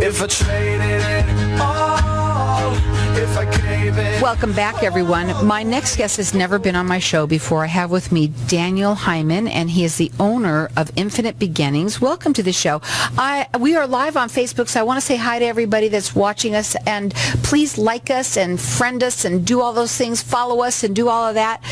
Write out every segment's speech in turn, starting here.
If I traded it all, if I gave it. Welcome back, everyone. My next guest has never been on my show before. I have with me Daniel Hyman, and he is the owner of Infinite Beginnings. Welcome to the show. We are live on Facebook, so I want to say hi to everybody that's watching us, and please like us and friend us and do all those things. Follow us and do all of that.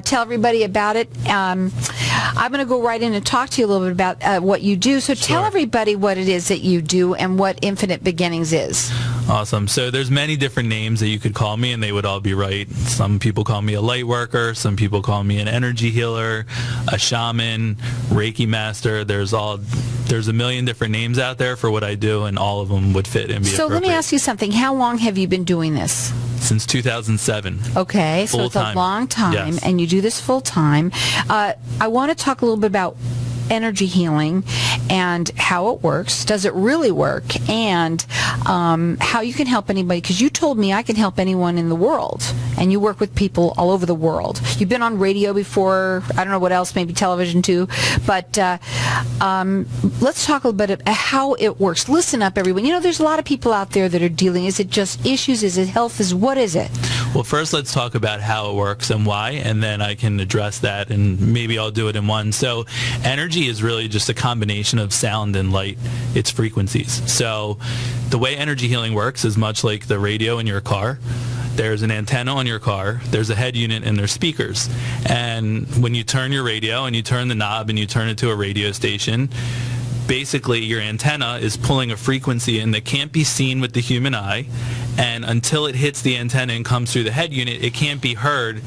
Tell everybody about it. I'm going to go right in and talk to you a little bit about what you do. So tell everybody what it is that you do and what Infinite Beginnings is. Awesome. So there's many different names that you could call me, and they would all be right. Some people call me a light worker. Some people call me an energy healer, a shaman, Reiki master. There's a million different names out there for what I do, and all of them would fit and be So let me ask you something. How long have you been doing this? Since 2007. Okay, so it's a long time, yes. And you do this full time. I want to talk a little bit about energy healing and how it works. Does it really work? And how you can help anybody, because you told me I can help anyone in the world, and you work with people all over the world. You've been on radio before, I don't know what else, maybe television too, but let's talk a little bit about how it works. Listen up, everyone. You know, there's a lot of people out there that are dealing. Is it just issues? Is it health? What is it? Well, first let's talk about how it works and why, and then I can address that, and maybe I'll do it in one. So energy is really just a combination of sound and light. It's frequencies. So the way energy healing works is much like the radio in your car. There's an antenna on your car, there's a head unit, and there's speakers. And when you turn your radio and you turn the knob and you turn it to a radio station, basically your antenna is pulling a frequency in that can't be seen with the human eye, and until it hits the antenna and comes through the head unit, it can't be heard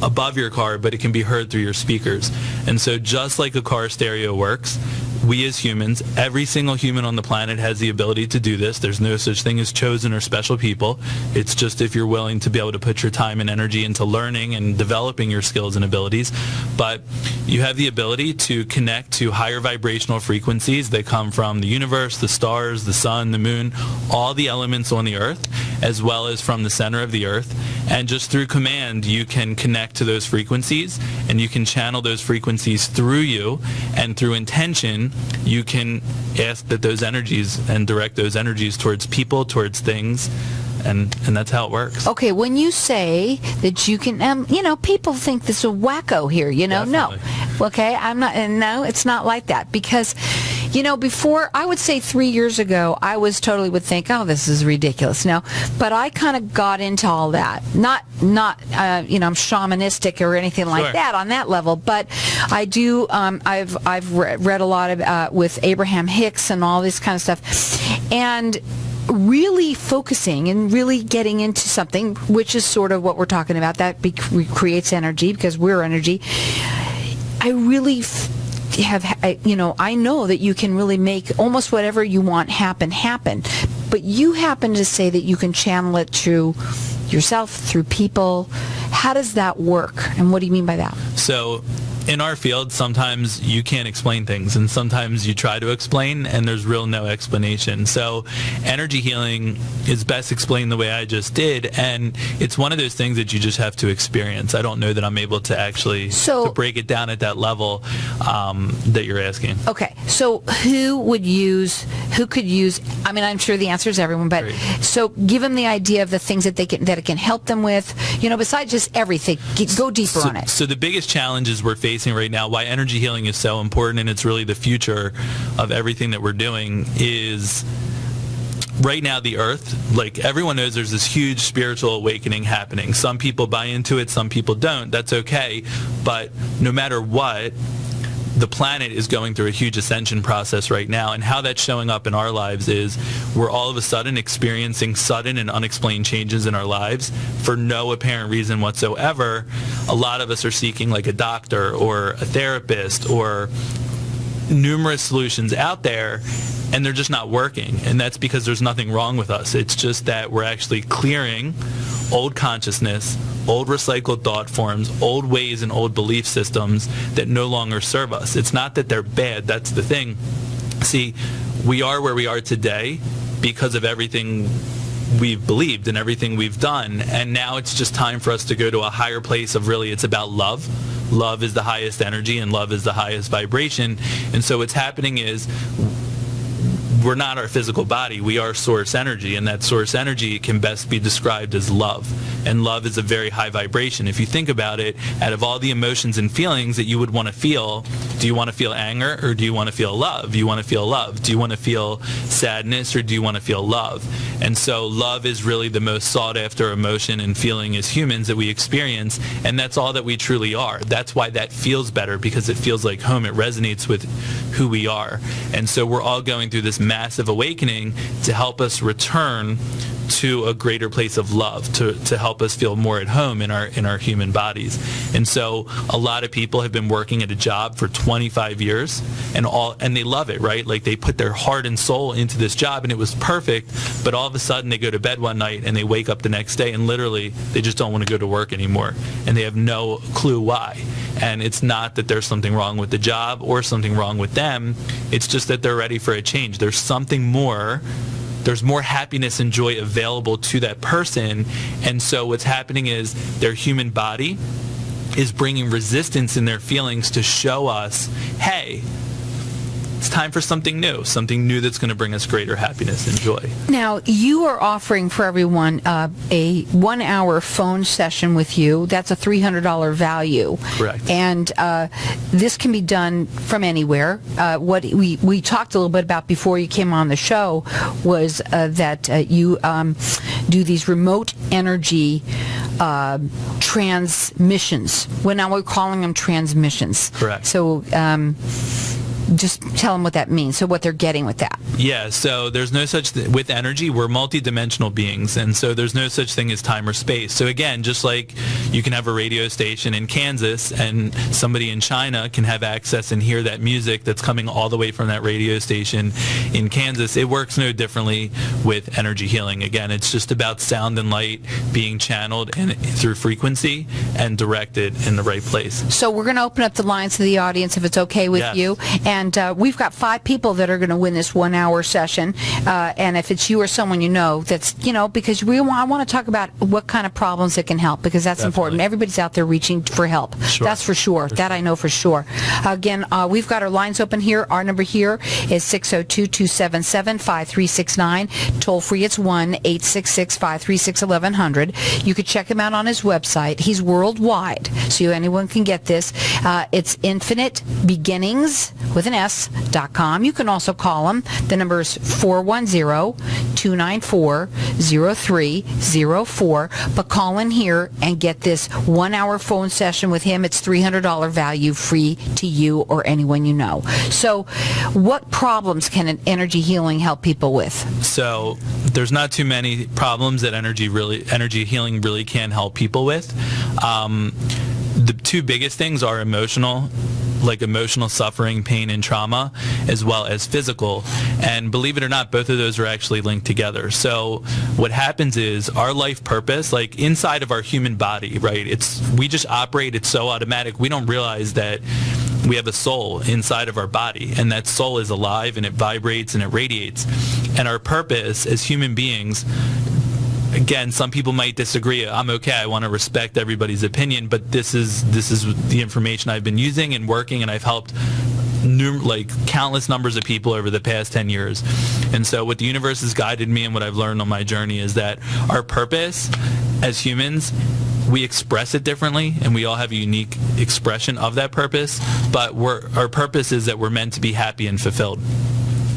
above your car, but it can be heard through your speakers. And so just like a car stereo works, we as humans, every single human on the planet has the ability to do this. There's no such thing as chosen or special people. It's just if you're willing to be able to put your time and energy into learning and developing your skills and abilities. But you have the ability to connect to higher vibrational frequencies that come from the universe, the stars, the sun, the moon, all the elements on the earth, as well as from the center of the earth. And just through command, you can connect to those frequencies, and you can channel those frequencies through you, and through intention, you can ask that those energies and direct those energies towards people, towards things, and that's how it works. Okay, when you say that you can, people think this is a wacko here, Definitely. No. Okay, no, it's not like that, because before, I would say 3 years ago, I would think, oh, this is ridiculous. No, but I kind of got into all that. Not I'm shamanistic or anything like that on that level, but I do, I've read a lot of, with Abraham Hicks and all this kind of stuff, and really focusing and really getting into something, which is sort of what we're talking about, that creates energy, because we're energy. I really I know that you can really make almost whatever you want happen, but you happen to say that you can channel it through yourself, through people. How does that work, and what do you mean by that? So in our field, sometimes you can't explain things, and sometimes you try to explain and there's no explanation. So energy healing is best explained the way I just did, and it's one of those things that you just have to experience. I don't know that I'm able to actually to break it down at that level that you're asking. Okay, so who could use, I'm sure the answer is everyone, but so give them the idea of the things that it can help them with, besides just everything. Go deeper on it. So the biggest challenges we're facing right now, why energy healing is so important, and it's really the future of everything that we're doing, is right now the earth, like everyone knows, there's this huge spiritual awakening happening. Some people buy into it, some people don't. That's okay. But no matter what, the planet is going through a huge ascension process right now, and how that's showing up in our lives is we're all of a sudden experiencing sudden and unexplained changes in our lives for no apparent reason whatsoever. A lot of us are seeking like a doctor or a therapist or numerous solutions out there, and they're just not working, and that's because there's nothing wrong with us. It's just that we're actually clearing old consciousness, old recycled thought forms, old ways and old belief systems that no longer serve us. It's not that they're bad, that's the thing. See, we are where we are today because of everything we've believed and everything we've done, and now it's just time for us to go to a higher place of really, it's about love. Love is the highest energy, and love is the highest vibration. And so what's happening is we're not our physical body. We are source energy, and that source energy can best be described as love. And love is a very high vibration. If you think about it, out of all the emotions and feelings that you would want to feel, do you want to feel anger or do you want to feel love? You want to feel love. Do you want to feel sadness or do you want to feel love? And so love is really the most sought after emotion and feeling as humans that we experience, and that's all that we truly are. That's why that feels better, because it feels like home. It resonates with who we are. And so we're all going through this massive awakening to help us return to a greater place of love, to help us feel more at home in our human bodies. And so a lot of people have been working at a job for 25 years and they love it, right? Like they put their heart and soul into this job and it was perfect, but all of a sudden they go to bed one night and they wake up the next day and literally they just don't want to go to work anymore, and they have no clue why. And it's not that there's something wrong with the job or something wrong with them, it's just that they're ready for a change. There's something more. There's more happiness and joy available to that person. And so what's happening is their human body is bringing resistance in their feelings to show us, hey, it's time for something new that's going to bring us greater happiness and joy. Now, you are offering for everyone a 1-hour phone session with you. That's a $300 value. Correct. And this can be done from anywhere. What we talked a little bit about before you came on the show was that you do these remote energy transmissions. Well, now we're calling them transmissions. Correct. So just tell them what that means, so what they're getting with that. Yeah, so there's no such with energy, we're multidimensional beings, and so there's no such thing as time or space. So again, just like you can have a radio station in Kansas and somebody in China can have access and hear that music that's coming all the way from that radio station in Kansas, it works no differently with energy healing. Again, it's just about sound and light being channeled and through frequency and directed in the right place. So we're going to open up the lines to the audience if it's okay with Yes. you. And we've got 5 people that are going to win this 1-hour session. And if it's you or someone you know, that's, because I want to talk about what kind of problems it can help, because that's important. Everybody's out there reaching for help. Sure. That's for sure. That I know for sure. Again, we've got our lines open here. Our number here is 602-277-5369. Toll free, it's 1-866-536-1100. You could check him out on his website. He's worldwide, so anyone can get this. It's Infinite Beginnings with an S.com. You can also call him. The number is 410-294-0304. But call in here and get this 1-hour phone session with him. It's $300 value, free to you or anyone you know. So what problems can an energy healing help people with? So there's not too many problems that energy healing really can help people with. The 2 biggest things are emotional suffering, pain, and trauma, as well as physical. And believe it or not, both of those are actually linked together. So what happens is our life purpose, like inside of our human body, right? We just operate, it's so automatic. We don't realize that we have a soul inside of our body, and that soul is alive and it vibrates and it radiates. And our purpose as human beings, again, some people might disagree. I'm okay. I want to respect everybody's opinion, but this is the information I've been using and working, and I've helped countless numbers of people over the past 10 years. And so what the universe has guided me and what I've learned on my journey is that our purpose as humans, we express it differently, and we all have a unique expression of that purpose, but our purpose is that we're meant to be happy and fulfilled.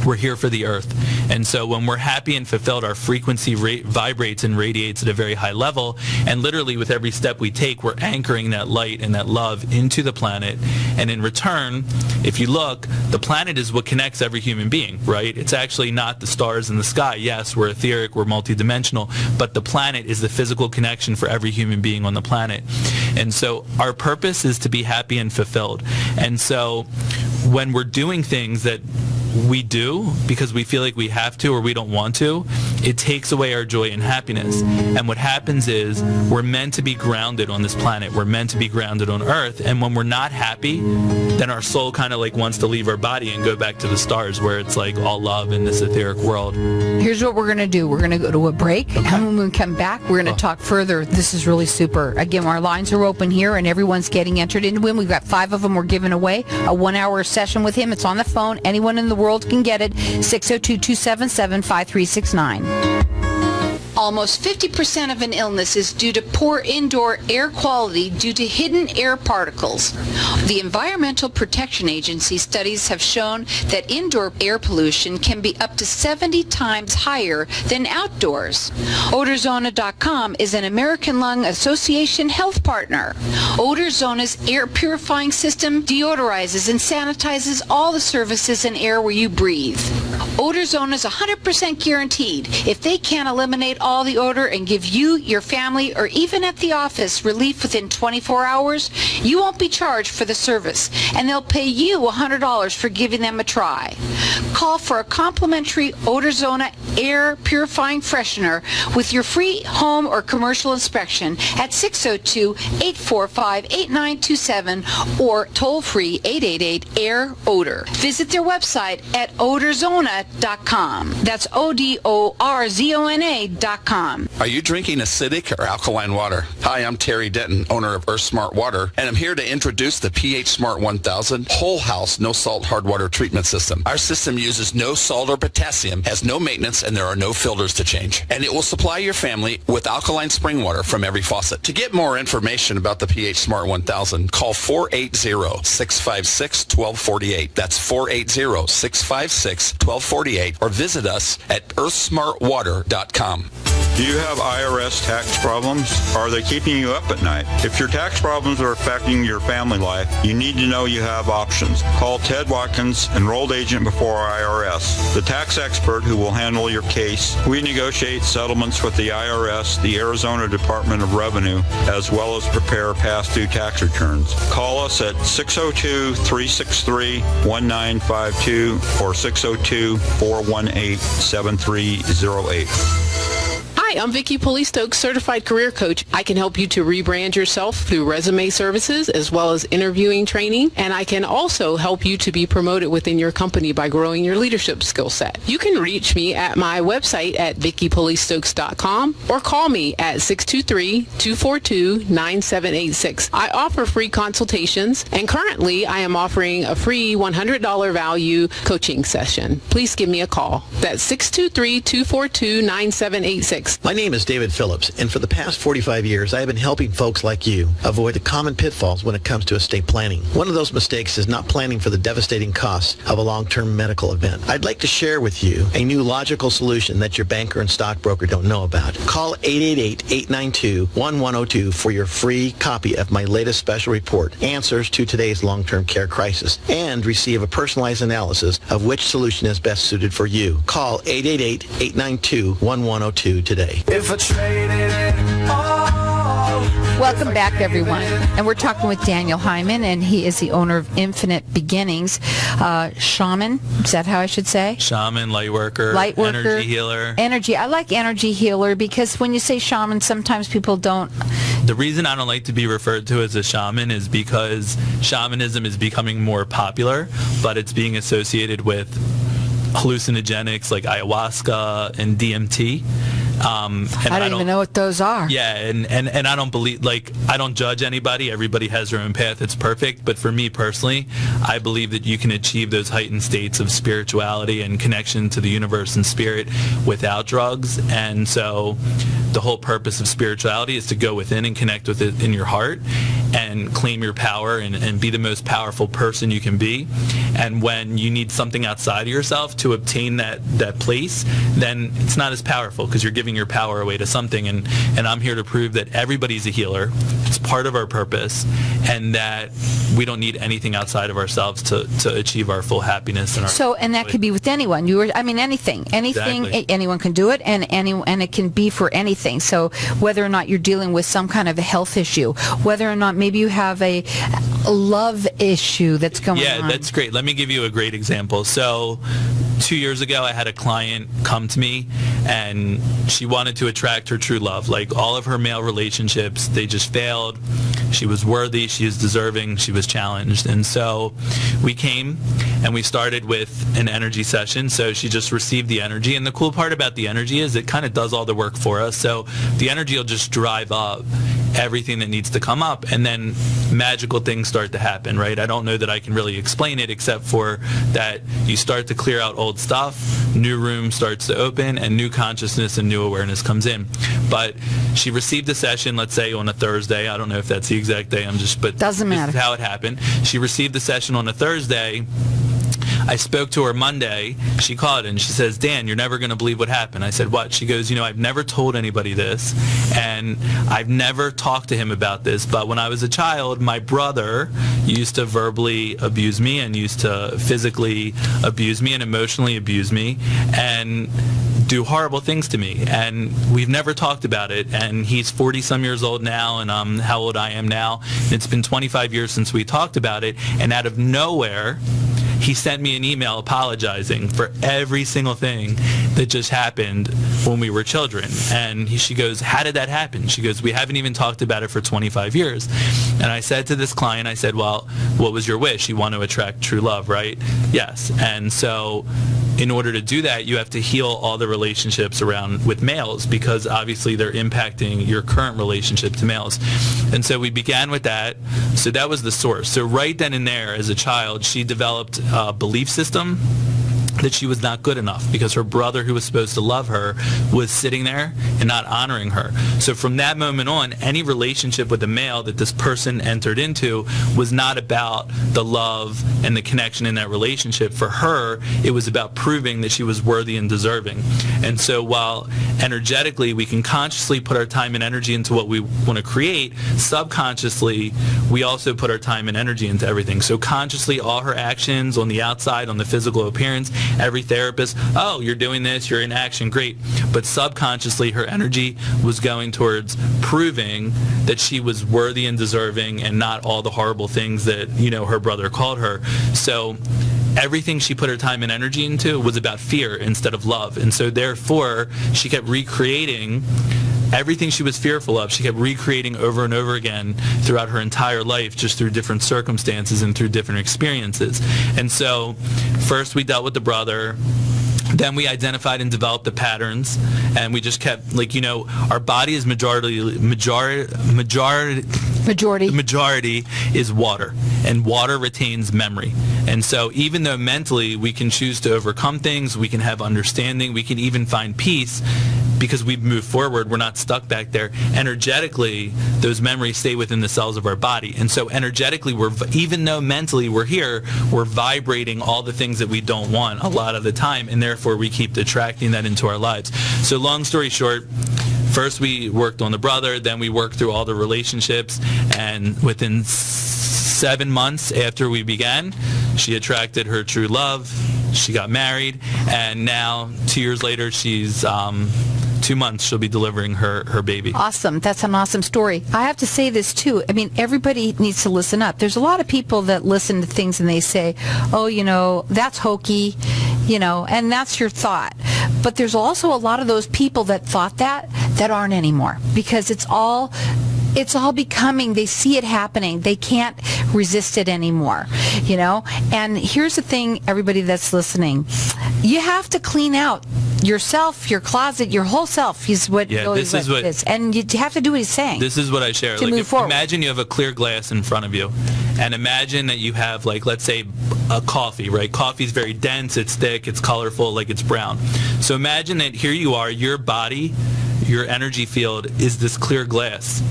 We're here for the earth. And so when we're happy and fulfilled, our frequency vibrates and radiates at a very high level. And literally with every step we take, we're anchoring that light and that love into the planet. And in return, if you look, the planet is what connects every human being, right? It's actually not the stars in the sky. Yes, we're etheric, we're multidimensional, but the planet is the physical connection for every human being on the planet. And so our purpose is to be happy and fulfilled. And so when we're doing things that we do because we feel like we have have to or we don't want to, it takes away our joy and happiness. And what happens is we're meant to be grounded on this planet. We're meant to be grounded on Earth. And when we're not happy, then our soul kind of like wants to leave our body and go back to the stars where it's like all love in this etheric world. Here's what we're going to do. We're going to go to a break. And when we come back, we're going to talk further. This is really super. Again, our lines are open here and everyone's getting entered into him. We've got 5 of them we're giving away. A 1-hour session with him. It's on the phone. Anyone in the world can get it. 602-277-5369. Almost 50% of an illness is due to poor indoor air quality due to hidden air particles. The Environmental Protection Agency studies have shown that indoor air pollution can be up to 70 times higher than outdoors. Odorzona.com is an American Lung Association health partner. Odorzona's air purifying system deodorizes and sanitizes all the surfaces and air where you breathe. Odorzona is 100% guaranteed. If they can't eliminate all the odor and give you, your family, or even at the office relief within 24 hours, you won't be charged for the service, and they'll pay you $100 for giving them a try. Call for a complimentary Odorzona air purifying freshener with your free home or commercial inspection at 602-845-8927 or toll-free 888-AIR-ODOR. Visit their website at odorzona.com. That's ODORZONA.com. Are you drinking acidic or alkaline water? Hi, I'm Terry Denton, owner of Earth Smart Water, and I'm here to introduce the pH Smart 1000 Whole House No Salt Hard Water Treatment System. Our system uses no salt or potassium, has no maintenance, and there are no filters to change. And it will supply your family with alkaline spring water from every faucet. To get more information about the pH Smart 1000, call 480-656-1248. That's 480-656-1248, or visit us at earthsmartwater.com. Do you have IRS tax problems? Are they keeping you up at night? If your tax problems are affecting your family life, you need to know you have options. Call Ted Watkins, enrolled agent before IRS, the tax expert who will handle your case. We negotiate settlements with the IRS, the Arizona Department of Revenue, as well as prepare past due tax returns. Call us at 602-363-1952 or 602-418-7308. Hi, I'm Vicki Pulley-Stokes, Certified Career Coach. I can help you to rebrand yourself through resume services as well as interviewing training, and I can also help you to be promoted within your company by growing your leadership skill set. You can reach me at my website at VickiPulleyStokes.com or call me at 623-242-9786. I offer free consultations, and currently I am offering a free $100 value coaching session. Please give me a call. That's 623-242-9786. My name is David Phillips, and for the past 45 years, I have been helping folks like you avoid the common pitfalls when it comes to estate planning. One of those mistakes is not planning for the devastating costs of a long-term medical event. I'd like to share with you a new logical solution that your banker and stockbroker don't know about. Call 888-892-1102 for your free copy of my latest special report, Answers to Today's Long-Term Care Crisis, and receive a personalized analysis of which solution is best suited for you. Call 888-892-1102 today. If I traded it all. Welcome back, everyone. And we're talking with Daniel Hyman, and he is the owner of Infinite Beginnings. Shaman, is that how I should say? Shaman, light worker, energy healer. Energy. I like energy healer because when you say shaman, sometimes people don't. The reason I don't like to be referred to as a shaman is because shamanism is becoming more popular, but it's being associated with hallucinogenics like ayahuasca and DMT. And I don't even know what those are. Yeah, and I don't believe, I don't judge anybody. Everybody has their own path. It's perfect. But for me personally, I believe that you can achieve those heightened states of spirituality and connection to the universe and spirit without drugs. And so the whole purpose of spirituality is to go within and connect with it in your heart and claim your power and be the most powerful person you can be. And when you need something outside of yourself to obtain that place, then it's not as powerful because you're giving your power away to something. And I'm here to prove that everybody's a healer. It's part of our purpose, and that we don't need anything outside of ourselves to achieve our full happiness. And that could be with anyone. Anything. Exactly. Anyone can do it, and it can be for anything. So whether or not you're dealing with some kind of a health issue, whether or not maybe you have a love issue that's going on. Yeah, that's great. Let me give you a great example. So 2 years ago, I had a client come to me, and she wanted to attract her true love. Like, all of her male relationships, they just failed. She was worthy, she was deserving, she was challenged. And so we came and we started with an energy session. So she just received the energy. And the cool part about the energy is it kind of does all the work for us. So the energy will just drive up everything that needs to come up, and then magical things start to happen, right? I don't know that I can really explain it, except for that you start to clear out old stuff, new room starts to open, and new consciousness and new awareness comes in. But she received the session, let's say on a Thursday. I don't know if that's the exact day. But doesn't matter. This is how it happened. She received the session on a Thursday. I spoke to her Monday. She called and she says, Dan, you're never going to believe what happened. I said, what? She goes, I've never told anybody this, and I've never talked to him about this, but when I was a child, my brother used to verbally abuse me and used to physically abuse me and emotionally abuse me and do horrible things to me, and we've never talked about it. And he's 40 some years old now, and how old I am now. It's been 25 years since we talked about it, and out of nowhere, he sent me an email apologizing for every single thing that just happened when we were children. And she goes, how did that happen? She goes, we haven't even talked about it for 25 years. And I said to this client, I said, well, what was your wish? You want to attract true love, right? Yes. And so in order to do that, you have to heal all the relationships around with males, because obviously they're impacting your current relationship to males. And so we began with that. So that was the source. So right then and there, as a child, she developed a belief system that she was not good enough because her brother, who was supposed to love her, was sitting there and not honoring her. So from that moment on, any relationship with a male that this person entered into was not about the love and the connection in that relationship. For her, it was about proving that she was worthy and deserving. And so while energetically we can consciously put our time and energy into what we want to create, subconsciously we also put our time and energy into everything. So consciously, all her actions on the outside, on the physical appearance, every therapist, oh, you're doing this, you're in action, great. But subconsciously, her energy was going towards proving that she was worthy and deserving and not all the horrible things that, her brother called her. So everything she put her time and energy into was about fear instead of love. And so therefore, she kept recreating everything she was fearful of. She kept recreating over and over again throughout her entire life, just through different circumstances and through different experiences. And so first we dealt with the brother. Then we identified and developed the patterns, and we just kept, our body is majority is water, and water retains memory. And so even though mentally we can choose to overcome things, we can have understanding, we can even find peace, because we've moved forward, we're not stuck back there. Energetically, those memories stay within the cells of our body. And so energetically, even though mentally we're here, we're vibrating all the things that we don't want a lot of the time, and therefore we keep attracting that into our lives. So long story short, first we worked on the brother, then we worked through all the relationships, and within 7 months after we began, she attracted her true love, she got married, and now 2 years later, she's 2 months, she'll be delivering her baby. Awesome. That's an awesome story. I have to say this too. I mean, everybody needs to listen up. There's a lot of people that listen to things and they say, oh, that's hokey, and that's your thought. But there's also a lot of those people that thought that aren't anymore, because it's all becoming, they see it happening. They can't resist it anymore, And here's the thing, everybody that's listening. You have to clean out yourself, your closet, your whole self is what this is what is. And you have to do what he's saying. This is what I share. To move forward. Imagine you have a clear glass in front of you, and imagine that you have, let's say, a coffee, right? Coffee is very dense, it's thick, it's colorful, it's brown. So imagine that here you are, your body, your energy field is this clear glass.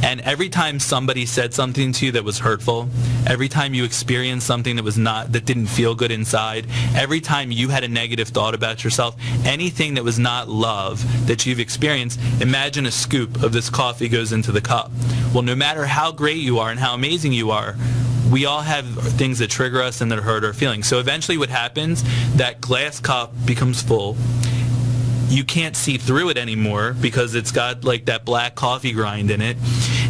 And every time somebody said something to you that was hurtful, every time you experienced something that didn't feel good inside, every time you had a negative thought about yourself, anything that was not love that you've experienced, imagine a scoop of this coffee goes into the cup. Well, no matter how great you are and how amazing you are, we all have things that trigger us and that hurt our feelings. So eventually what happens, that glass cup becomes full. You can't see through it anymore because it's got that black coffee grind in it.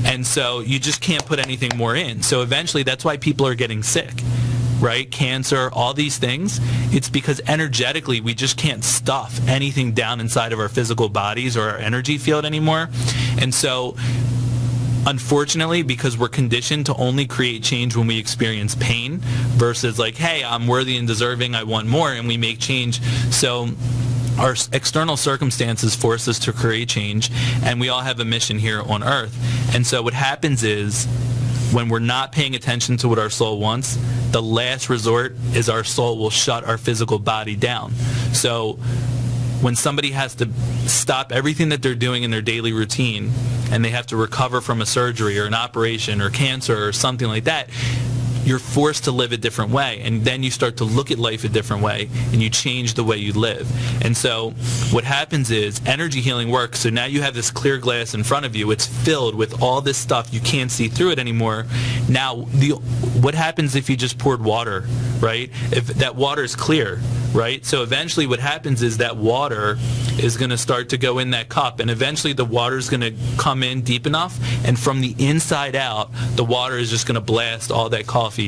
And so you just can't put anything more in. So eventually that's why people are getting sick, right? Cancer, all these things. It's because energetically we just can't stuff anything down inside of our physical bodies or our energy field anymore. And so unfortunately, because we're conditioned to only create change when we experience pain versus like, hey, I'm worthy and deserving, I want more, and we make change. So our external circumstances force us to create change, and we all have a mission here on earth. And so what happens is, when we're not paying attention to what our soul wants, the last resort is our soul will shut our physical body down. So when somebody has to stop everything that they're doing in their daily routine and they have to recover from a surgery or an operation or cancer or something like that, you're forced to live a different way, and then you start to look at life a different way, and you change the way you live. And so what happens is energy healing works. So now you have this clear glass in front of you. It's filled with all this stuff. You can't see through it anymore. Now, what happens if you just poured water, right? If that water is clear, right? So eventually what happens is that water is going to start to go in that cup, and eventually the water is going to come in deep enough, and from the inside out, the water is just going to blast all that coffee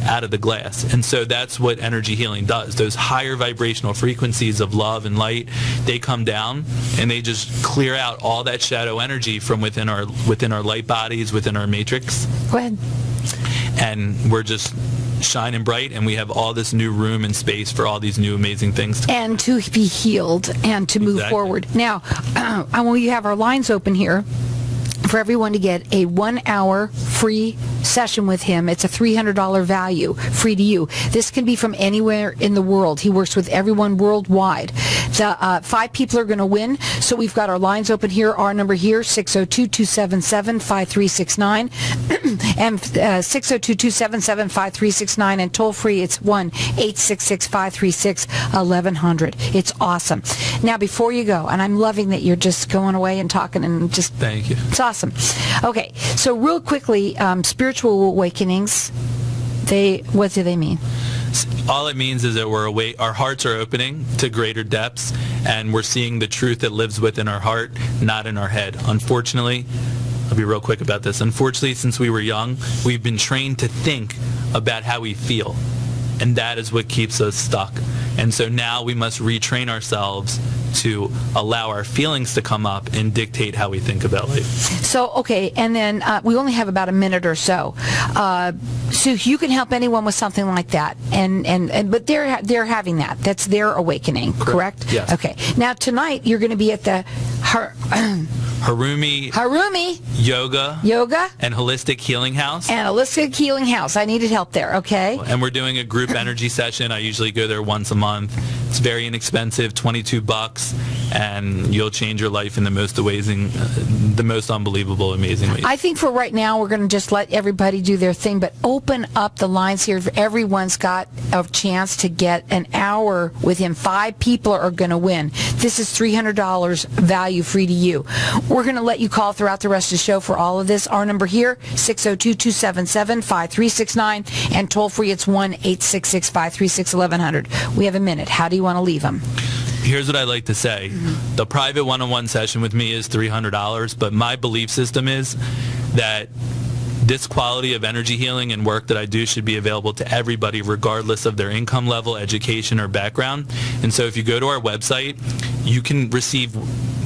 out of the glass. And so that's what energy healing does. Those higher vibrational frequencies of love and light, they come down and they just clear out all that shadow energy from within our light bodies, within our matrix. Go ahead. And we're just shining bright, and we have all this new room and space for all these new amazing things. And to be healed and to move forward. Now, we have our lines open here for everyone to get a 1-hour free session with him. It's a $300 value, free to you. This can be from anywhere in the world. He works with everyone worldwide. The 5 people are going to win, so we've got our lines open here. Our number here, 602-277-5369, and 602-277-5369, and toll free, it's 1-866-536-1100. It's awesome. Now, before you go, and I'm loving that you're just going away and talking and just... Thank you. It's awesome. Okay, so real quickly, spiritual awakenings, what do they mean? All it means is that our hearts are opening to greater depths, and we're seeing the truth that lives within our heart, not in our head. Unfortunately, I'll be real quick about this. Unfortunately, since we were young, we've been trained to think about how we feel, and that is what keeps us stuck. And so now we must retrain ourselves to allow our feelings to come up and dictate how we think about life. So, okay, and then we only have about a minute or so. So you can help anyone with something like that, but they're having that. That's their awakening, correct? Yes. Okay. Now tonight you're going to be at the Harumi Yoga and Holistic Healing House. And Holistic Healing House. I needed help there, okay? And we're doing a group energy session. I usually go there once a month. It's very inexpensive, $22, and you'll change your life in the most unbelievable, amazing ways. I think for right now, we're going to just let everybody do their thing, but open up the lines here. Everyone's got a chance to get an hour with him. 5 people are going to win. This is $300 value free to you. We're going to let you call throughout the rest of the show for all of this. Our number here, 602-277-5369, and toll free, it's 1-866-536-1100. We have a minute. How do you want to leave them? Here's what I like to say. The private one-on-one session with me is $300, but my belief system is that this quality of energy healing and work that I do should be available to everybody regardless of their income level, education, or background. And so if you go to our website, you can receive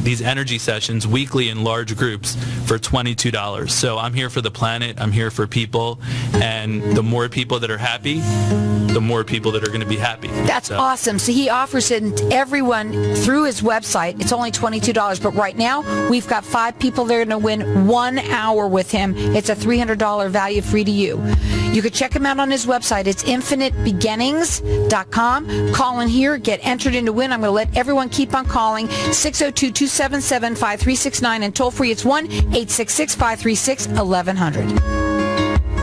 these energy sessions weekly in large groups for $22. So I'm here for the planet. I'm here for people. And the more people that are happy, the more people that are going to be happy. That's awesome. So he offers it to everyone through his website. It's only $22. But right now, we've got 5 people that are going to win 1 hour with him. It's a $300 value free to you. You can check him out on his website. It's infinitebeginnings.com. Call in here. Get entered in to win. I'm going to let everyone keep on calling. 602-277-5369. And toll free, it's 1-866-536-1100.